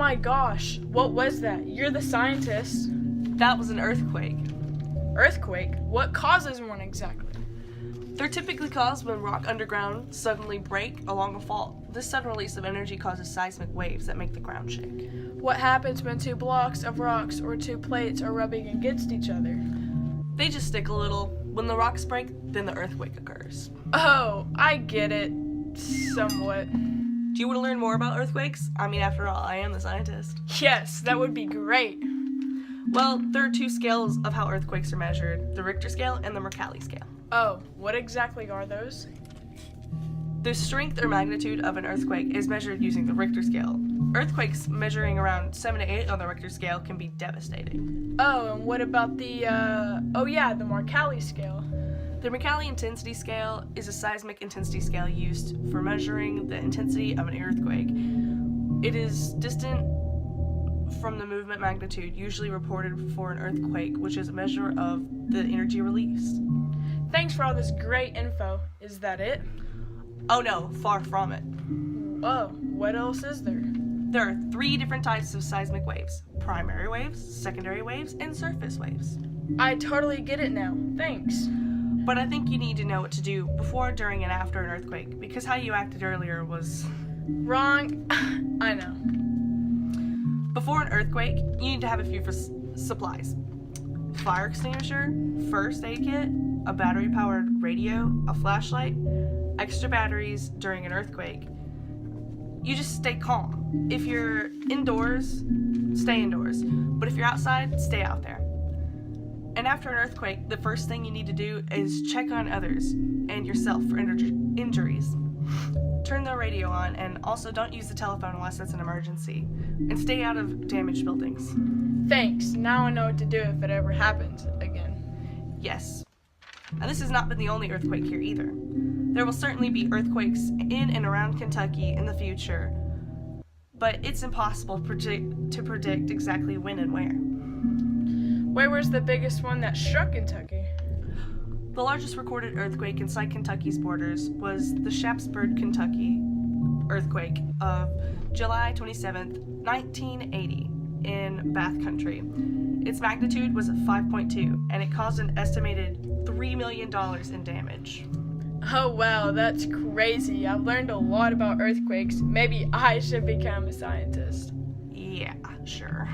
my gosh, what was that? You're the scientist. That was an earthquake. Earthquake? What causes one exactly? They're typically caused when rock underground suddenly break along a fault. This sudden release of energy causes seismic waves that make the ground shake. What happens when two blocks of rocks or two plates are rubbing against each other? They just stick a little. When the rocks break, then the earthquake occurs. Oh, I get it. Somewhat. Do you want to learn more about earthquakes? I mean, after all, I am the scientist. Yes, that would be great. Well, there are two scales of how earthquakes are measured, the Richter scale and the Mercalli scale. Oh, what exactly are those? The strength or magnitude of an earthquake is measured using the Richter scale. Earthquakes measuring around 7 to 8 on the Richter scale can be devastating. Oh, and what about the Mercalli scale? The Mercalli intensity scale is a seismic intensity scale used for measuring the intensity of an earthquake. It is distant from the movement magnitude usually reported for an earthquake, which is a measure of the energy released. Thanks for all this great info. Is that it? Oh no, far from it. Oh, what else is there? There are 3 different types of seismic waves: primary waves, secondary waves, and surface waves. I totally get it now. Thanks. But I think you need to know what to do before, during, and after an earthquake, because how you acted earlier was wrong. I know. Before an earthquake, you need to have a few supplies: fire extinguisher, first aid kit, a battery-powered radio, a flashlight, extra batteries during an earthquake. You just stay calm. If you're indoors, stay indoors. But if you're outside, stay out there. And after an earthquake, the first thing you need to do is check on others and yourself for injuries. Turn the radio on, and also don't use the telephone unless it's an emergency. And stay out of damaged buildings. Thanks. Now I know what to do if it ever happens again. Yes. Now, this has not been the only earthquake here either. There will certainly be earthquakes in and around Kentucky in the future, but it's impossible to predict exactly when and where. Where was the biggest one that struck Kentucky? The largest recorded earthquake inside Kentucky's borders was the Sharpsburg, Kentucky earthquake of July 27th, 1980 in Bath Country. Its magnitude was 5.2, and it caused an estimated $3 million in damage. Oh wow, that's crazy. I've learned a lot about earthquakes. Maybe I should become a scientist. Yeah, sure.